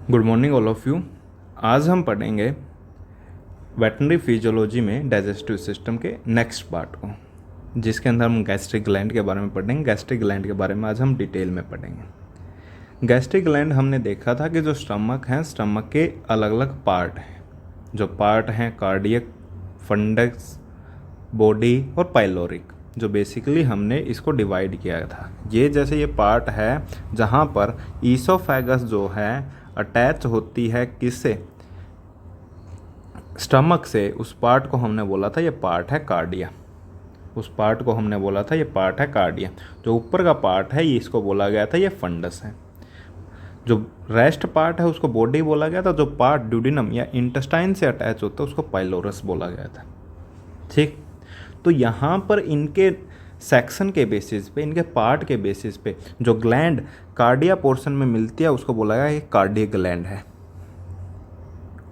Good morning all of you. आज हम पढ़ेंगे वेटनरी फिजियोलॉजी में डाइजेस्टिव सिस्टम के नेक्स्ट पार्ट को, जिसके अंदर हम गैस्ट्रिक ग्लैंड के बारे में पढ़ेंगे। गैस्ट्रिक ग्लैंड के बारे में आज हम डिटेल में पढ़ेंगे। गैस्ट्रिक ग्लैंड हमने देखा था कि जो स्टमक है, स्टमक के अलग अलग पार्ट हैं। जो पार्ट हैं कार्डियक, फंडस, बॉडी और पाइलोरिक, जो बेसिकली हमने इसको डिवाइड किया था। ये जैसे ये पार्ट है जहाँ पर ईसोफेगस जो है अटैच होती है किससे, स्टमक से, उस पार्ट को हमने बोला था ये पार्ट है कार्डिया। उस पार्ट को हमने बोला था ये पार्ट है कार्डिया। जो ऊपर का पार्ट है ये इसको बोला गया था ये फंडस है। जो रेस्ट पार्ट है उसको बॉडी बोला गया था। जो पार्ट ड्यूडिनम या इंटेस्टाइन से अटैच होता है उसको पाइलोरस बोला गया था। ठीक, तो यहाँ पर इनके सेक्शन के बेसिस पे, इनके पार्ट के बेसिस पे जो ग्लैंड कार्डिया पोर्शन में मिलती है उसको बोला गया ये कार्डियक ग्लैंड है।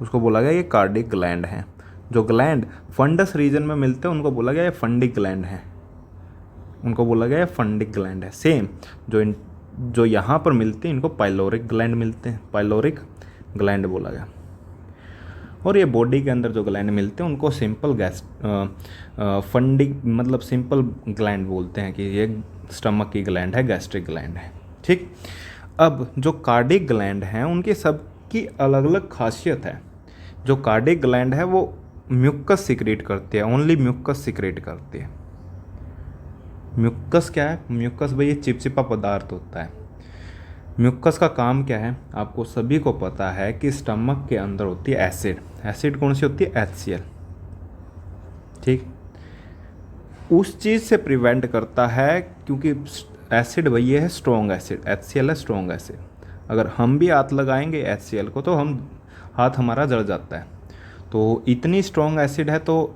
उसको बोला गया ये कार्डियक ग्लैंड है। जो ग्लैंड फंडस रीजन में मिलते हैं उनको बोला गया ये फंडिक ग्लैंड है। उनको बोला गया ये फंडिक ग्लैंड है। सेम जो यहाँ पर मिलते हैं इनको पाइलोरिक ग्लैंड मिलते हैं, पाइलोरिक ग्लैंड बोला गया। और ये बॉडी के अंदर जो ग्लैंड मिलते हैं उनको सिंपल फंडिक मतलब सिंपल ग्लैंड बोलते हैं कि ये स्टमक की ग्लैंड है, गैस्ट्रिक ग्लैंड है। ठीक, अब जो कार्डिक ग्लैंड हैं उनकी सबकी अलग अलग खासियत है। जो कार्डिक ग्लैंड है वो म्यूकस सिक्रेट करती है, ओनली म्यूकस सिक्रेट करती है। म्यूकस क्या है? म्यूकस भाई ये चिपचिपा पदार्थ होता है। म्यूकस का काम क्या है? आपको सभी को पता है कि स्टमक के अंदर होती है एसिड। एसिड कौन सी होती है? HCl। ठीक, उस चीज़ से प्रिवेंट करता है क्योंकि एसिड वही है स्ट्रॉन्ग एसिड, HCl है स्ट्रॉन्ग एसिड। अगर हम भी हाथ लगाएंगे HCl को तो हाथ हमारा जल जाता है। तो इतनी स्ट्रॉन्ग एसिड है तो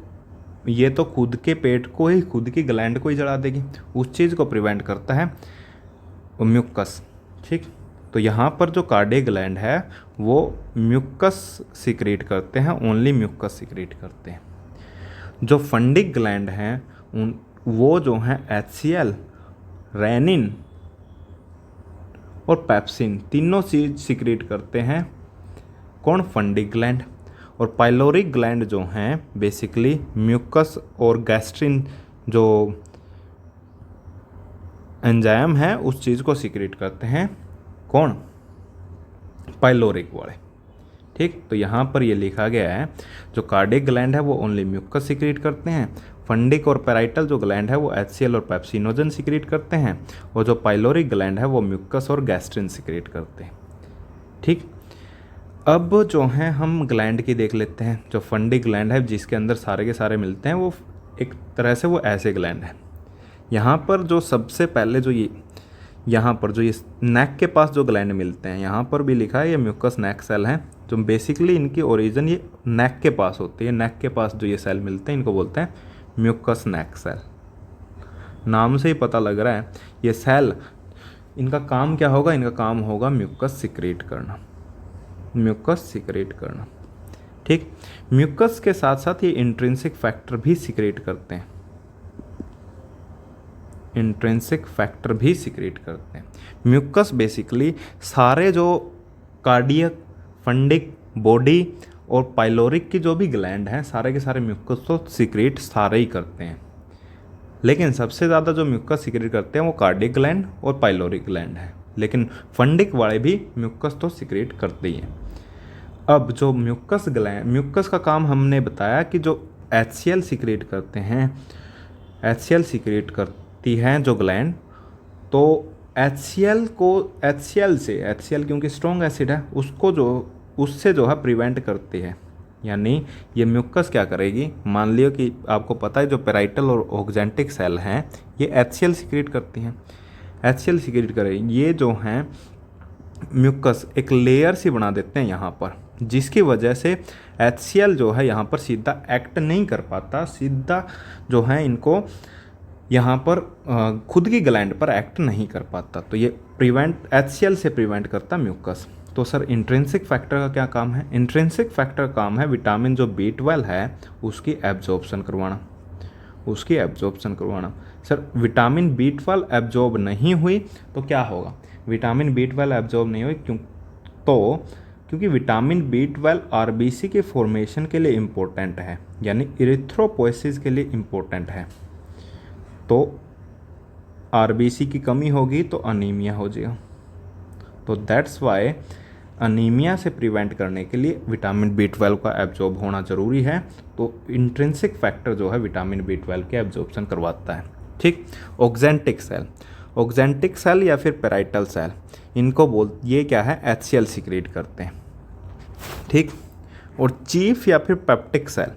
ये तो खुद के पेट को ही, खुद की ग्लैंड को ही जला देगी। उस चीज़ को प्रिवेंट करता है म्यूकस। ठीक, तो यहाँ पर जो कार्डियक ग्लैंड है वो म्यूकस सिक्रेट करते हैं, ओनली म्यूकस सिक्रेट करते हैं। जो फंडिक ग्लैंड हैं वो जो हैं HCl, रेनिन और पेप्सिन तीनों चीज सिक्रेट करते हैं। कौन? Fundic gland. और पाइलोरिक ग्लैंड जो हैं बेसिकली म्यूकस और गैस्ट्रिन जो एंजाइम है उस चीज़ को सिक्रेट करते हैं। कौन? पाइलोरिक वाले। ठीक, तो यहाँ पर ये लिखा गया है जो कार्डियक ग्लैंड है वो ओनली म्यूकस सिक्रेट करते हैं। फंडिक और पैराइटल जो ग्लैंड है वो HCl और पेप्सिनोजन सिक्रेट करते हैं। और जो पाइलोरिक ग्लैंड है वो म्यूकस और गैस्ट्रिन सिक्रेट करते हैं। ठीक, अब जो है हम ग्लैंड की देख लेते हैं। जो फंडिक ग्लैंड है जिसके अंदर सारे के सारे मिलते हैं वो एक तरह से वो ऐसे ग्लैंड है। यहाँ पर जो सबसे पहले जो यहाँ पर जो ये नेक के पास जो ग्लैंड मिलते हैं, यहाँ पर भी लिखा है ये म्यूकस नेक सेल हैं। जो बेसिकली इनकी ओरिजिन ये नेक के पास होती है। नेक के पास जो ये सेल मिलते हैं इनको बोलते हैं म्यूकस नेक सेल। नाम से ही पता लग रहा है ये सेल, इनका काम क्या होगा? इनका काम होगा म्यूकस सिक्रेट करना, म्यूकस सिक्रेट करना। ठीक, म्यूकस के साथ साथ ये इंट्रिंसिक फैक्टर भी सिक्रेट करते हैं, इंट्रिंसिक फैक्टर भी सिक्रेट करते हैं। म्यूकस बेसिकली सारे जो कार्डियक, फंडिक, बॉडी और पाइलोरिक की जो भी ग्लैंड हैं सारे के सारे म्यूकस तो सिक्रेट सारे ही करते हैं। लेकिन सबसे ज़्यादा जो म्यूकस सिक्रेट करते हैं वो कार्डियक ग्लैंड और पाइलोरिक ग्लैंड है। लेकिन फंडिक वाले भी म्यूकस तो सिक्रेट करते ही हैं। अब जो म्यूकस का काम हमने बताया कि जो HCl सिक्रेट करते हैं, HCl सिक्रेट करती हैं जो ग्लैंड, तो HCl क्योंकि स्ट्रॉन्ग एसिड है उससे जो है प्रिवेंट करती है। यानी ये म्यूकस क्या करेगी? मान लियो कि आपको पता है जो पेराइटल और ऑक्जेंटिक सेल हैं ये HCl सिक्रेट करती हैं। HCl सिक्रेट करेगी, ये जो हैं म्यूकस एक लेयर सी बना देते हैं यहाँ पर, जिसकी वजह से HCl जो है यहाँ पर सीधा एक्ट नहीं कर पाता, सीधा जो है इनको यहाँ पर खुद की ग्लैंड पर एक्ट नहीं कर पाता। तो ये HCl से प्रिवेंट करता म्यूकस। तो सर इंट्रिंसिक फैक्टर का क्या काम है? इंट्रिंसिक फैक्टर का काम है विटामिन जो B12 है उसकी एब्जॉर्प्शन करवाना, उसकी एब्जॉर्प्शन करवाना। सर विटामिन B12 एब्जॉर्ब नहीं हुई तो क्या होगा? विटामिन B12 एब्जॉर्ब नहीं हुई क्यों? तो क्योंकि विटामिन B12 आरबीसी के फॉर्मेशन के लिए इम्पोर्टेंट है, यानी इरिथ्रोपोइसिस के लिए इम्पोर्टेंट है। तो आरबीसी की कमी होगी तो अनीमिया हो जाएगा। तो दैट्स वाई अनीमिया से प्रिवेंट करने के लिए विटामिन B12 का एब्जॉर्ब होना ज़रूरी है। तो इंट्रिंसिक फैक्टर जो है विटामिन B12 के एब्जॉर्प्शन करवाता है। ठीक। ऑक्जेंटिक सेल, ऑक्जेंटिक सेल या फिर पेराइटल सेल, इनको ये क्या है, HCl सिक्रीट करते हैं। ठीक। और चीफ या फिर पेप्टिक सेल,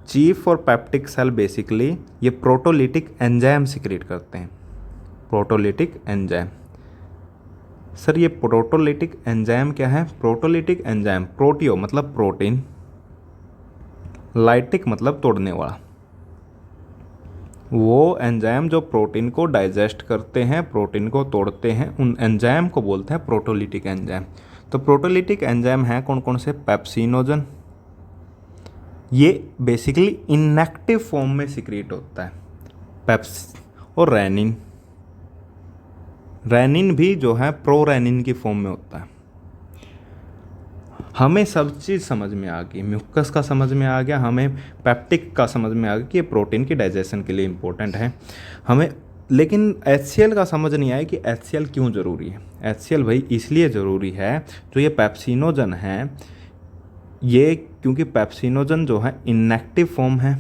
चीफ और पेप्टिक सेल बेसिकली ये प्रोटोलिटिक एंजाइम सिक्रीट करते हैं। प्रोटोलिटिक एंजाइम, सर ये प्रोटोलिटिक एंजाइम क्या है? प्रोटोलिटिक एंजाइम, प्रोटियो मतलब प्रोटीन, लाइटिक मतलब तोड़ने वाला, वो एंजाइम जो प्रोटीन को डाइजेस्ट करते हैं, प्रोटीन को तोड़ते हैं, उन एंजाइम को बोलते हैं प्रोटोलिटिक एंजाइम। तो प्रोटोलिटिक एंजाइम हैं कौन कौन से? पेप्सिनोजन, ये बेसिकली इनएक्टिव फॉर्म में सिक्रीट होता है, पेप्स, और रेनिन, रेनिन भी जो है प्रोरेनिन की फॉर्म में होता है। हमें सब चीज़ समझ में आ गई, म्यूकस का समझ में आ गया, हमें पेप्टिक का समझ में आ गया कि ये प्रोटीन की डाइजेशन के लिए इम्पोर्टेंट है हमें। लेकिन HCl का समझ नहीं आया कि HCl क्यों ज़रूरी है। HCl भाई इसलिए ज़रूरी है, जो ये पेप्सिनोजन है, ये क्योंकि पेप्सिनोजन जो है इनएक्टिव फॉर्म है,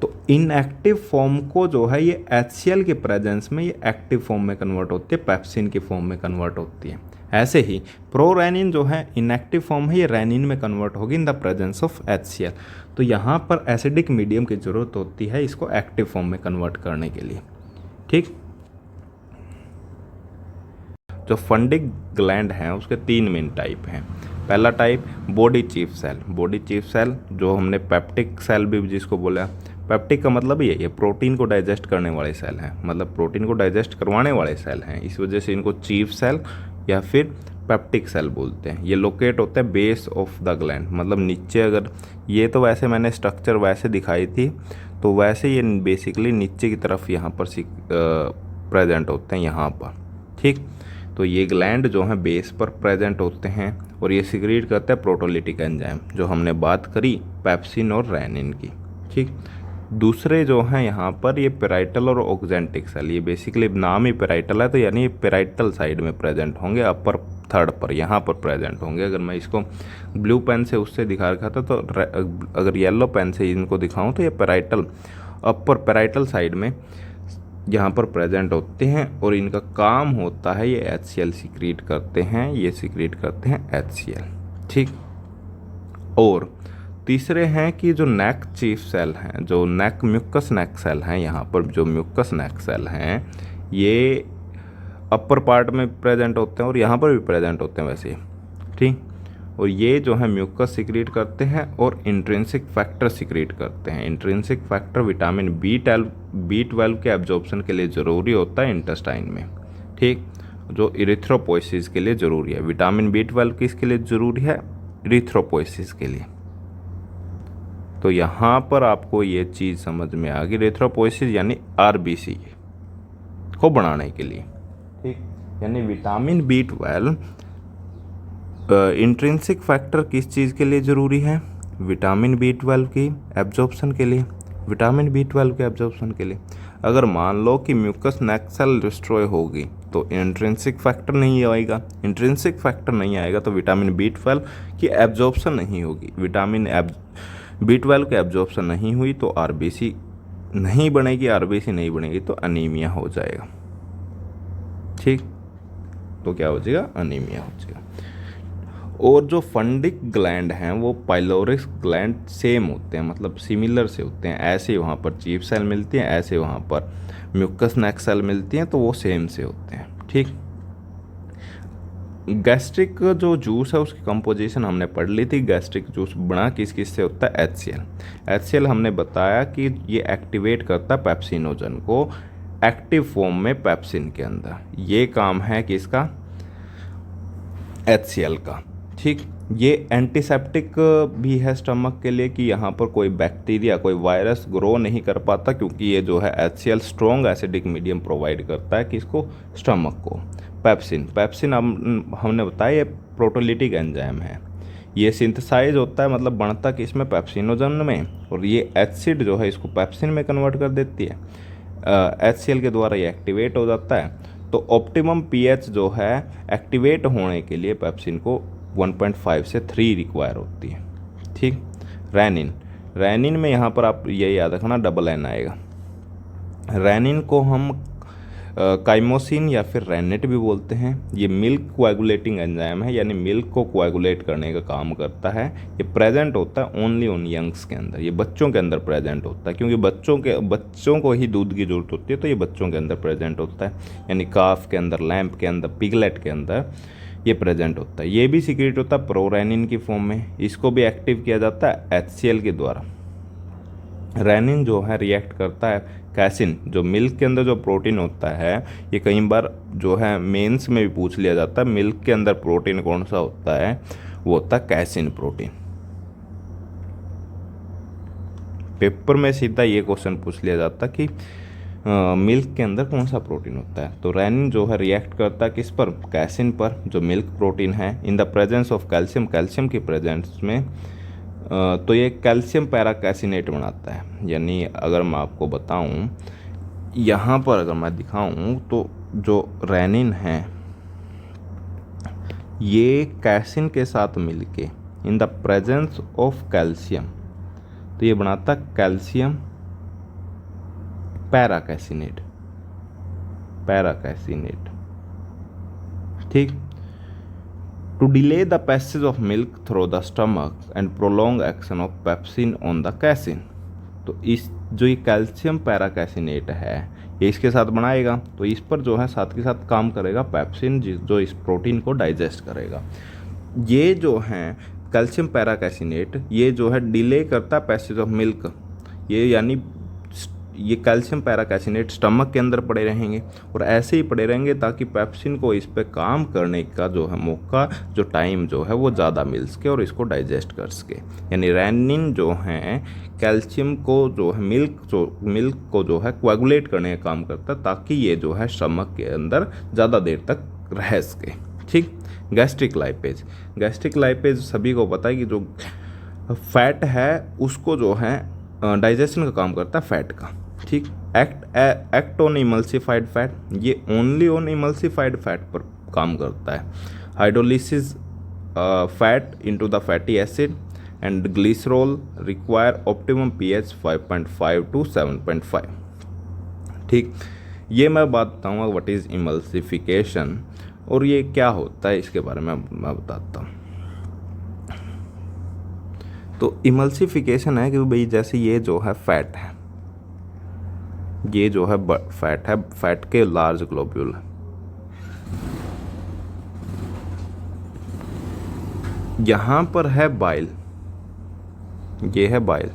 तो इनएक्टिव फॉर्म को जो है ये HCl के प्रेजेंस में ये एक्टिव फॉर्म में कन्वर्ट होती है, पेप्सिन की फॉर्म में कन्वर्ट होती है। ऐसे ही प्रोरेनिन जो है इनएक्टिव फॉर्म है, ये रेनिन में कन्वर्ट होगी इन द प्रेजेंस ऑफ HCl। तो यहाँ पर एसिडिक मीडियम की ज़रूरत होती है इसको एक्टिव फॉर्म में कन्वर्ट करने के लिए। ठीक। जो फंडिक ग्लैंड हैं उसके 3 मेन टाइप हैं। पहला type body chief cell, body chief cell जो हमने पेप्टिक सेल भी जिसको बोला, पेप्टिक का मतलब ये प्रोटीन को डाइजेस्ट करने वाले सेल हैं, मतलब प्रोटीन को डाइजेस्ट करवाने वाले सेल हैं, इस वजह से इनको चीफ सेल या फिर पेप्टिक सेल बोलते हैं। ये लोकेट होता है बेस ऑफ द ग्लैंड, मतलब नीचे, अगर ये तो वैसे मैंने स्ट्रक्चर वैसे दिखाई थी, तो वैसे ये बेसिकली नीचे की तरफ यहाँ पर प्रेजेंट होते हैं यहाँ पर। ठीक। तो ये ग्लैंड जो है बेस पर प्रेजेंट होते हैं और ये सिक्रीट करते हैं प्रोटोलिटिक एंजाइम, जो हमने बात करी पेप्सिन और रेनिन की। ठीक। दूसरे जो हैं यहाँ पर ये पेराइटल और ऑक्जेंटिक सेल, ये बेसिकली नाम ही पेराइटल है, तो यानी ये पेराइटल साइड में प्रेजेंट होंगे, अपर थर्ड पर यहाँ पर प्रेजेंट होंगे। अगर मैं इसको ब्लू पेन से उससे दिखा रखा था, तो अगर येलो पेन से इनको दिखाऊं तो ये पेराइटल, अपर पेराइटल साइड में यहाँ पर प्रेजेंट होते हैं और इनका काम होता है ये HCl सिक्रीट करते हैं, ये सिक्रीट करते हैं HCl। ठीक। और तीसरे हैं कि जो नेक चीफ सेल हैं, जो नेक म्यूकस नेक सेल हैं, यहाँ पर जो म्यूकस नेक सेल हैं ये अपर पार्ट में प्रेजेंट होते हैं और यहाँ पर भी प्रेजेंट होते हैं वैसे। ठीक। और ये जो है म्यूकस सिक्रीट करते हैं और इंट्रिंसिक फैक्टर सिक्रीट करते हैं। इंट्रिंसिक फैक्टर विटामिन B12 के एब्जॉर्प्शन के लिए ज़रूरी होता है इंटेस्टाइन में। ठीक। जो इरिथ्रोपोइसिस के लिए ज़रूरी है। विटामिन B12 किसके लिए ज़रूरी है? इरिथ्रोपोइसिस के लिए। तो यहाँ पर आपको ये चीज़ समझ में आ गई, इरिथ्रोपोइसिस यानी RBC को बढ़ाने के लिए। ठीक। यानी विटामिन B12 इंट्रिंसिक फैक्टर किस चीज़ के लिए ज़रूरी है? विटामिन B12 की एब्जॉर्प्शन के लिए, विटामिन B12 के एब्जॉर्प्शन के लिए। अगर मान लो कि म्यूकस नेक सेल डिस्ट्रॉय होगी तो इंट्रिंसिक फैक्टर नहीं आएगा, इंट्रिंसिक फैक्टर नहीं आएगा तो विटामिन B12 की एब्जॉर्प्शन नहीं होगी। विटामिन B12 की एब्जॉर्प्शन नहीं हुई तो RBC नहीं बनेगी, RBC नहीं बनेगी तो अनीमिया हो जाएगा। ठीक। तो क्या हो जाएगा? अनीमिया हो जाएगा। और जो फंडिक ग्लैंड हैं वो पाइलोरिस ग्लैंड सेम होते हैं, मतलब सिमिलर से होते हैं। ऐसे वहाँ पर चीफ सेल मिलती हैं, ऐसे वहाँ पर म्यूकस नेक सेल मिलती हैं, तो वो सेम से होते हैं। ठीक। गैस्ट्रिक जो जूस है उसकी कंपोजिशन हमने पढ़ ली थी। गैस्ट्रिक जूस बना किस किस से होता है? HCl हमने बताया कि ये एक्टिवेट करता है पेप्सिनोजन को एक्टिव फॉर्म में पेप्सिन के अंदर। ये काम है किसका? HCl का। ठीक। ये एंटीसेप्टिक भी है स्टमक के लिए कि यहाँ पर कोई बैक्टीरिया, कोई वायरस ग्रो नहीं कर पाता, क्योंकि ये जो है HCl strong acidic medium provide करता है किसको? स्टमक को। पेप्सिन। पेप्सिन हमने बताया ये प्रोटोलिटिक एंजाइम है, ये सिंथेसाइज होता है, मतलब बनता कि इसमें पेप्सिनोजन में, और ये एसिड जो है इसको पेप्सिन में कन्वर्ट कर देती है। HCl के द्वारा ये एक्टिवेट हो जाता है। तो ऑप्टिमम पीएच जो है एक्टिवेट होने के लिए पेप्सिन को 1.5 से 3 रिक्वायर होती है। ठीक। रैनिन में यहाँ पर आप ये याद रखना डबल एन आएगा। रैनिन को हम काइमोसिन या फिर रैनेट भी बोलते हैं। ये मिल्क कोएगुलेटिंग एंजाइम है, यानी मिल्क को कोएगुलेट करने का काम करता है। ये प्रेजेंट होता है ओनली ऑन यंग्स के अंदर, ये बच्चों के अंदर प्रेजेंट होता है, क्योंकि बच्चों को ही दूध की जरूरत होती है, तो ये बच्चों के अंदर प्रेजेंट होता है, यानी काफ के अंदर, लैम्प के अंदर, पिगलेट के अंदर ये प्रेजेंट होता है। ये भी सीक्रेट होता है प्रोरैनिन की फॉर्म में, इसको भी एक्टिव किया जाता है HCl के द्वारा। रैनिन जो है रिएक्ट करता है कैसिन, जो मिल्क के अंदर जो प्रोटीन होता है, ये कई बार जो है मेंस में भी पूछ लिया जाता है, मिल्क के अंदर प्रोटीन कौन सा होता है, वो होता है कैसिन प्रोटीन। पेपर में सीधा ये क्वेश्चन पूछ लिया जाता कि मिल्क के अंदर कौन सा प्रोटीन होता है, तो रैनिन जो है रिएक्ट करता है किस पर, कैसिन पर, जो मिल्क प्रोटीन है, इन the presence of calcium, calcium की प्रेजेंस में। तो ये कैल्शियम पैराकैसिनेट बनाता है। यानी अगर मैं आपको बताऊं, यहाँ पर अगर मैं दिखाऊं, तो जो रैनिन है ये कैसिन के साथ मिलके in the presence of calcium, तो ये बनाता कैल्शियम पैराकैसिनेट। ठीक। To delay the passage of milk through the stomach and prolong action of pepsin on the casein, तो इस जो ये कैल्शियम पैराकैसिनेट है ये इसके साथ बनाएगा, तो इस पर जो है साथ के साथ काम करेगा पेप्सिन, जो इस प्रोटीन को डाइजेस्ट करेगा। ये जो है कैल्शियम पैराकैसिनेट, ये जो है डिले करता है पैसेज ऑफ मिल्क, ये यानी ये कैल्शियम पैराकैसिनेट स्टमक के अंदर पड़े रहेंगे और ऐसे ही पड़े रहेंगे ताकि पेप्सिन को इस पे काम करने का जो है मौका, जो टाइम जो है वो ज़्यादा मिल सके और इसको डाइजेस्ट कर सके। यानी रैनिन जो है कैल्शियम को जो है मिल्क को जो है कोएगुलेट करने का काम करता है ताकि ये जो है स्टमक के अंदर ज़्यादा देर तक रह सके। ठीक। गैस्ट्रिक लाइपेज सभी को पता है कि जो फैट है उसको जो है डाइजेशन का काम करता है फैट का। ठीक। एक्ट ऑन इमल्सिफाइड फैट, ये ओनली ऑन इमल्सिफाइड फैट पर काम करता है। Hydrolysis fat into the fatty acid and glycerol require optimum pH 5.5 to 7.5। ठीक। ये मैं बात बताऊँगा व्हाट इज़ इमल्सिफिकेशन और ये क्या होता है, इसके बारे में मैं बताता हूँ। तो इमल्सिफिकेशन है कि भाई जैसे ये जो है फैट है, ये जो है फैट है, फैट के लार्ज ग्लोब्यूल है, यहाँ पर है बाइल, ये है बाइल।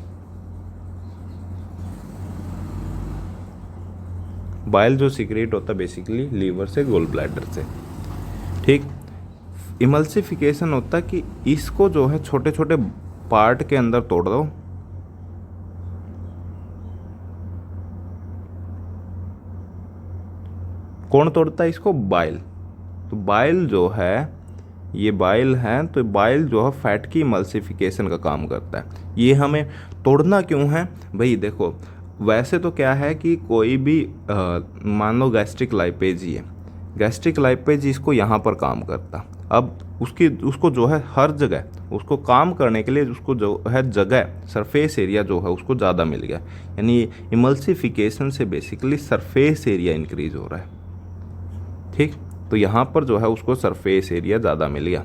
बाइल जो सीक्रेट होता है बेसिकली लीवर से, गोल ब्लैडर से। ठीक। इमल्सिफिकेशन होता है कि इसको जो है छोटे छोटे पार्ट के अंदर तोड़ दो, कौन तोड़ता है इसको, बाइल। तो बाइल जो है ये बाइल है, तो बाइल जो है फैट की इमल्सिफिकेशन का काम करता है। ये हमें तोड़ना क्यों है भाई, देखो वैसे तो क्या है कि कोई भी मान लो गैस्ट्रिक लाइपेज ही है, गैस्ट्रिक लाइपेज इसको यहाँ पर काम करता, अब उसको जो है हर जगह उसको काम करने के लिए उसको जो है जगह सरफेस एरिया जो है उसको ज़्यादा मिल गया, यानी इमल्सिफिकेशन से बेसिकली सरफेस एरिया इंक्रीज हो रहा है। ठीक। तो यहाँ पर जो है उसको सरफेस एरिया ज़्यादा मिल गया,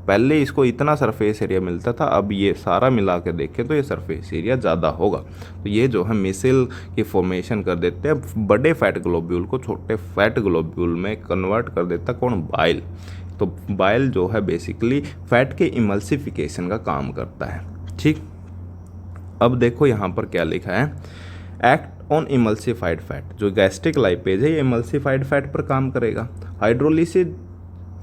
पहले इसको इतना सरफेस एरिया मिलता था, अब ये सारा मिला के देखें तो ये सरफेस एरिया ज़्यादा होगा। तो ये जो है मिसल की फॉर्मेशन कर देते हैं, बड़े फैट ग्लोब्यूल को छोटे फैट ग्लोब्यूल में कन्वर्ट कर देता कौन, बाइल। तो बाइल जो है बेसिकली फैट के इमल्सिफिकेशन का काम करता है। ठीक। अब देखो यहाँ पर क्या लिखा है, एक्ट ऑन इमल्सिफाइड फैट, जो गैस्ट्रिक लाइपेज है ये इमल्सिफाइड फैट पर काम करेगा। Hydrolysis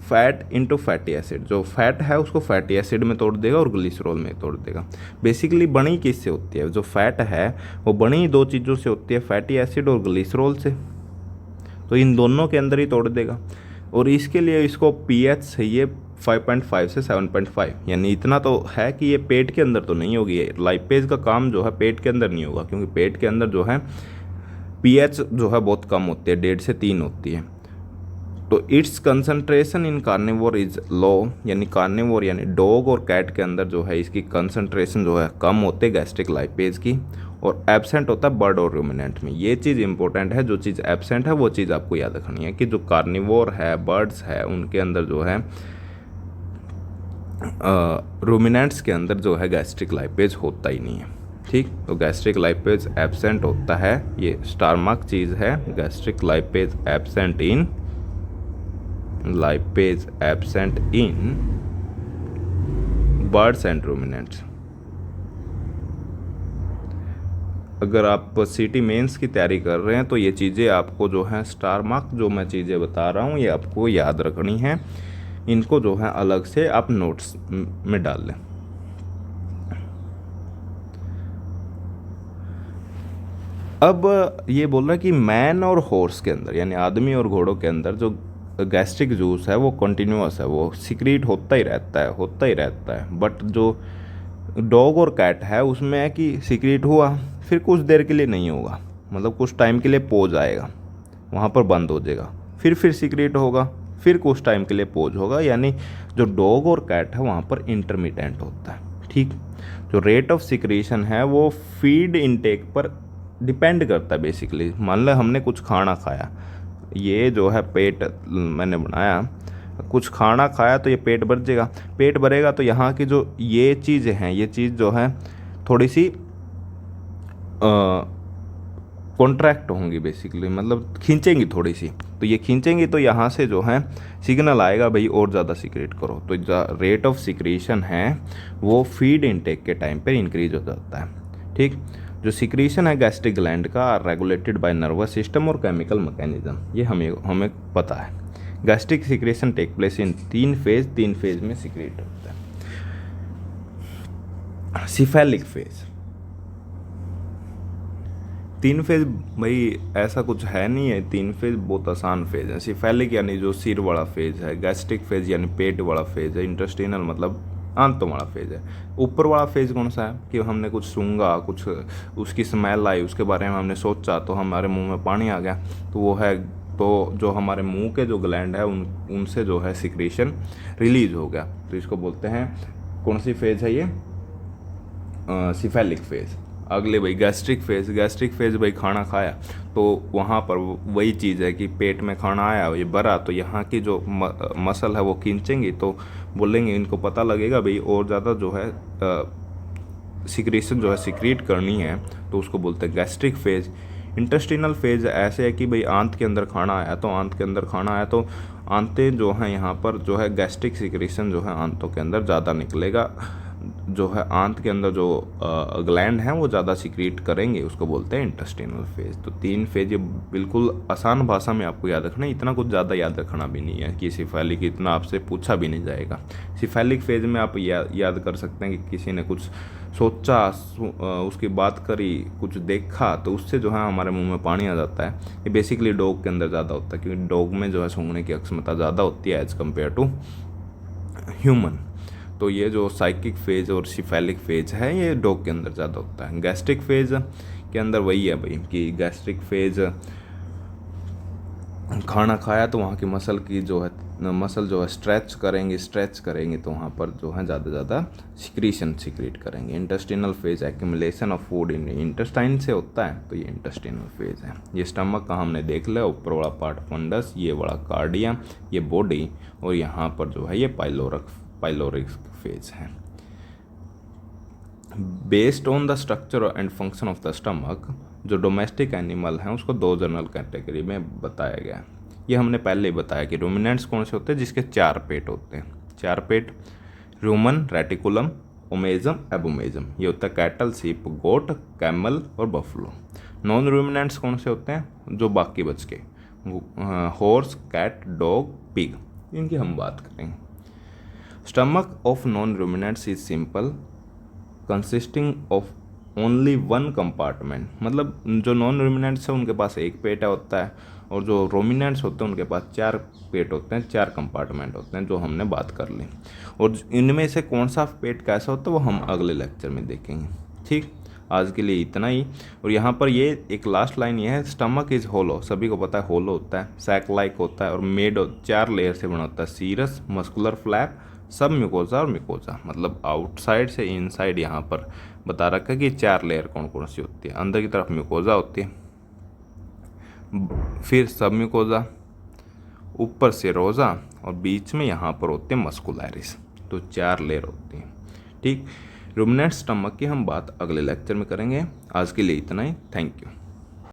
fat into fatty acid, जो फैट है उसको फैटी एसिड में तोड़ देगा और ग्लिसरॉल में तोड़ देगा। बेसिकली बनी किससे होती है, जो फैट है वो बनी दो चीज़ों से होती है, फैटी एसिड और ग्लिसरॉल से, तो इन दोनों के अंदर ही तोड़ देगा। और इसके लिए इसको पीएच चाहिए 5.5 से 7.5, यानी इतना तो है कि ये पेट के अंदर तो नहीं होगी। लाइपेज का काम जो है पेट के अंदर नहीं होगा, क्योंकि पेट के अंदर जो है पीएच जो है बहुत कम होती है, 1.5 से 3 होती है। तो it's concentration in carnivore is low, यानी कार्निवोर यानी डॉग और कैट के अंदर जो है इसकी कंसंट्रेशन जो है कम होते है गैस्ट्रिक लाइपेज की, और एब्सेंट होता है बर्ड और रूमिनेंट में। ये चीज़ इंपॉर्टेंट है, जो चीज़ एब्सेंट है वो चीज़ आपको याद रखनी है कि जो कार्निवोर है, बर्ड्स है, उनके अंदर जो है रूमिनेंट्स के अंदर जो है गैस्ट्रिक लाइपेज होता ही नहीं है। ठीक, तो गैस्ट्रिक लाइपेज एब्सेंट होता है, ये स्टार मार्क चीज़ है, gastric lipase absent in, lipase absent in birds and ruminants. अगर आप सिटी मेंस की तैयारी कर रहे हैं तो ये चीज़ें आपको जो है स्टार मार्क जो मैं चीज़ें बता रहा हूँ ये आपको याद रखनी है, इनको जो है अलग से आप नोट्स में डाल लें। अब ये बोल रहा है कि मैन और हॉर्स के अंदर, यानी आदमी और घोड़ों के अंदर जो गैस्ट्रिक जूस है वो कंटिन्यूअस है, वो सिक्रीट होता ही रहता है, होता ही रहता है। बट जो डॉग और कैट है उसमें है कि सिक्रीट हुआ, फिर कुछ देर के लिए नहीं होगा, मतलब कुछ टाइम के लिए पोज आएगा, वहाँ पर बंद हो जाएगा, फिर सिक्रीट होगा, फिर कुछ टाइम के लिए पोज होगा। यानी जो डॉग और कैट है वहाँ पर इंटरमिटेंट होता है। ठीक, जो रेट ऑफ सिक्रीशन है वो फीड इनटेक पर डिपेंड करता है बेसिकली। मान लो हमने कुछ खाना खाया, ये जो है पेट मैंने बनाया, कुछ खाना खाया तो ये पेट भर जाएगा, पेट भरेगा तो यहाँ की जो ये चीज़ें हैं, ये चीज़ जो है थोड़ी सी कॉन्ट्रैक्ट होंगी बेसिकली, मतलब खींचेंगी थोड़ी सी, तो ये खींचेंगी तो यहाँ से जो है सिग्नल आएगा भाई और ज़्यादा सिक्रेट करो। तो जो रेट ऑफ सिक्रीशन है वो फीड इनटेक के टाइम पर इंक्रीज हो जाता है। ठीक, जो सिक्रीशन है गैस्ट्रिक ग्लैंड का रेगुलेटेड बाय नर्वस सिस्टम और केमिकल मैकेनिज्म, ये हमें पता है। Gastric secretion take place in 3 phase में सिक्रेट होता है। सिफेलिक फेज, 3 फेज भाई ऐसा कुछ है नहीं है, 3 फेज बहुत आसान फेज है। सिफेलिक यानी जो सिर वाला फेज है, गैस्ट्रिक फेज यानी पेट वाला फेज है, इंटेस्टिनल मतलब आंतों वाला फेज है। ऊपर वाला फेज कौन सा है कि हमने कुछ सूंघा, कुछ उसकी स्मेल आई, उसके बारे में हमने सोचा तो हमारे मुंह में पानी आ गया, तो वो है, तो जो हमारे मुंह के जो ग्लैंड है उनसे जो है सिक्रीशन रिलीज हो गया, तो इसको बोलते हैं, कौन सी फेज है ये, सिफेलिक फेज। अगले भाई गैस्ट्रिक फेज भाई खाना खाया तो वहाँ पर वही चीज़ है कि पेट में खाना आया, ये भरा, तो यहाँ की जो मसल है वो खींचेंगी, तो बोलेंगे, इनको पता लगेगा भाई और ज़्यादा जो है सिक्रीशन जो है सिक्रीट करनी है, तो उसको बोलते हैं गैस्ट्रिक फेज। इंटेस्टिनल फेज ऐसे है कि भाई आंत के अंदर खाना आया, तो आंतें जो हैं यहाँ पर जो है गैस्ट्रिक सिक्रीशन जो है आंतों के अंदर ज़्यादा निकलेगा, जो है आंत के अंदर जो ग्लैंड हैं वो ज़्यादा सिक्रीट करेंगे, उसको बोलते हैं इंटेस्टिनल फेज। तो 3 फेज ये बिल्कुल आसान भाषा में आपको याद रखना है, इतना कुछ ज़्यादा याद रखना भी नहीं है कि सिफेलिक, इतना आपसे पूछा भी नहीं जाएगा। सिफेलिक फेज में आप याद कर सकते हैं कि किसी ने कुछ सोचा, उसकी बात करी, कुछ देखा, तो उससे जो है हमारे मुंह में पानी आ जाता है। ये बेसिकली डॉग के अंदर ज़्यादा होता है, क्योंकि डॉग में जो है सूंघने की क्षमता ज़्यादा होती है एज कम्पेयर टू ह्यूमन। तो ये जो साइकिक फेज और सिफेलिक फेज है ये डॉग के अंदर ज़्यादा होता है। गैस्ट्रिक फेज के अंदर वही है भाई कि गैस्ट्रिक फेज खाना खाया तो वहाँ की मसल जो है स्ट्रेच करेंगे तो वहाँ पर जो है ज़्यादा सिक्रीशन सिक्रीट करेंगे। Intestinal phase accumulation of food in intestine से होता है, तो ये इंटेस्टिनल फेज है। ये स्टमक का हमने देख लिया, ऊपर वाला पार्ट फंडस, ये बड़ा कार्डिया, ये बॉडी, और यहाँ पर जो है ये पाइलोरिक फेज है। Based on the structure and function of the stomach, जो डोमेस्टिक एनिमल हैं उसको 2 जनरल कैटेगरी में बताया गया है। ये हमने पहले ही बताया कि रूमिनेंट्स कौन से होते हैं, जिसके 4 पेट होते हैं। 4 पेट, रूमन, रेटिकुलम, ओमेजम, एबोमेजम। ये होता है कैटल, सीप, गोट, कैमल और बफलो। नॉन रूमिनेंट्स कौन से होते हैं, जो बाकी बच के, हॉर्स, कैट, डॉग, पिग, इनकी हम बात करेंगे। Stomach of non ruminants is simple, consisting of only one compartment, मतलब जो नॉन रूमिनेंट्स है उनके पास एक पेट होता है, और जो रोमिनेंट्स होते हैं उनके पास 4 पेट होते हैं, 4 कंपार्टमेंट होते हैं, जो हमने बात कर ली। और इनमें से कौन सा पेट कैसा होता है वो हम अगले लेक्चर में देखेंगे। ठीक, आज के लिए इतना ही। और यहाँ पर ये एक लास्ट लाइन ये है, स्टमक इज़ होलो, सभी को पता है होलो होता है, सैक लाइक होता है और मेड 4 लेयर से बना होता है, सीरस, मस्कुलर फ्लैप, सब म्यूकोजा और म्यूकोजा, मतलब आउटसाइड से इनसाइड यहाँ पर बता रखा है कि 4 लेयर कौन कौन सी होती है। अंदर की तरफ म्यूकोजा होती है, फिर सब म्यूकोजा, ऊपर सेरोजा और बीच में यहाँ पर होते हैं मस्कुलैरिस, तो 4 लेयर होती हैं। ठीक, रुमिनेंट स्टमक की हम बात अगले लेक्चर में करेंगे। आज के लिए इतना ही, थैंक यू।